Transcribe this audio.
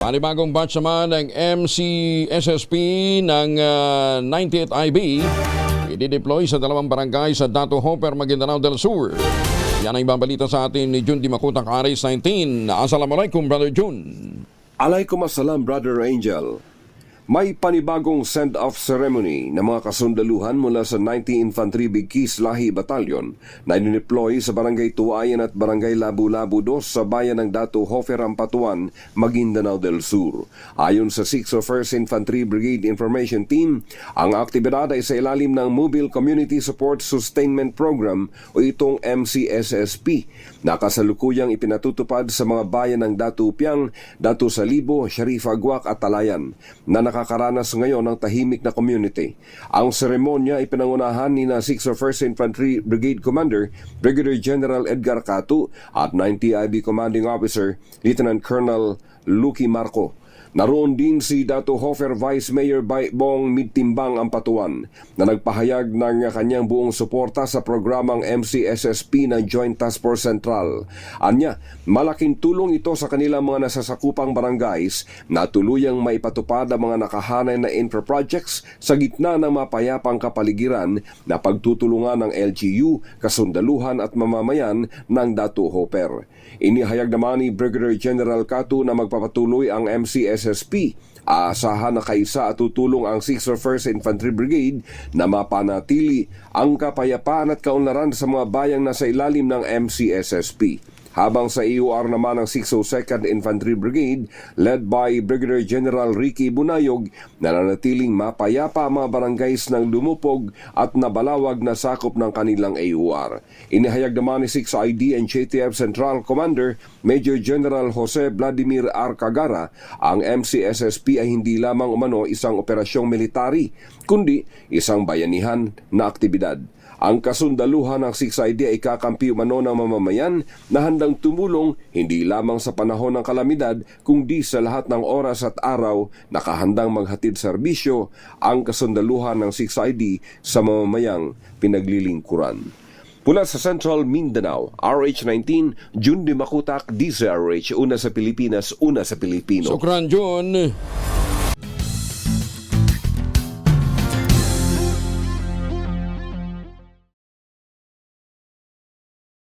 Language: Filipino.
Panibagong batch naman ng MCSSP ng 90th IB i-deploy sa dalawang barangay sa Dato Hopper, Maguindanao del Sur. Yan ang ibang balita sa atin ni Jun Dimakutak, Aris 19. Assalamualaikum, Brother Jun. Alaikum assalam, Brother Angel. May panibagong send-off ceremony ng mga kasundaluhan mula sa 90 Infantry Bigkis Lahi Battalion na dineploy sa Barangay Tuayan at Barangay Labu-Labu 2 sa bayan ng Dato Hofer, Ampatuan, Maguindanao del Sur. Ayon sa 601st Infantry Brigade Information Team, ang aktibidad ay sa ilalim ng Mobile Community Support Sustainment Program o itong MCSSP na kasalukuyang ipinatutupad sa mga bayan ng Dato Piang, Dato Salibo, Sharif Aguac at Talayan na nakakaranas ngayon ng tahimik na community. Ang seremonya ay pinangunahan ni na 601st Infantry Brigade Commander Brigadier General Edgar Catu at 90 IB Commanding Officer Lieutenant Colonel Lucky Marco. Naroon din si Dato Hofer Vice Mayor Bong Midtimbang Ampatuan na nagpahayag ng kanyang buong suporta sa programang MCSSP ng Joint Task Force Central. Anya, malaking tulong ito sa kanilang mga nasasakupang barangays na tuluyang maipatupad ang mga nakahanay na infra projects sa gitna ng mapayapang kapaligiran na pagtutulungan ng LGU, kasundaluhan at mamamayan ng Dato Hoper. Inihayag naman ni Brigadier General Catu na magpapatuloy ang MCSSP. Aasahan na kaisa at tutulong ang 601st Infantry Brigade na mapanatili ang kapayapaan at kaunlaran sa mga bayang nasa ilalim ng MCSSP. Habang sa EOR naman ng 602nd Infantry Brigade led by Brigadier General Ricky Bunayog na nanatiling mapayapa ang mga barangays ng lumupog at nabalawag na sakop ng kanilang EOR. Inihayag naman ni 6ID and JTF Central Commander Major General Jose Vladimir R. Cagara ang MCSSP ay hindi lamang umano isang operasyong military kundi isang bayanihan na aktibidad. Ang kasundaluhan ng 6ID ay kakampi umano ng mamamayan na handang tumulong hindi lamang sa panahon ng kalamidad kundi sa lahat ng oras at araw nakahandang maghatid serbisyo ang kasundaluhan ng 6ID sa mamamayang pinaglilingkuran. Mula sa Central Mindanao, RH19, Jun Dimakutak, DZRH, una sa Pilipinas, una sa Pilipino. Sukran, Jun.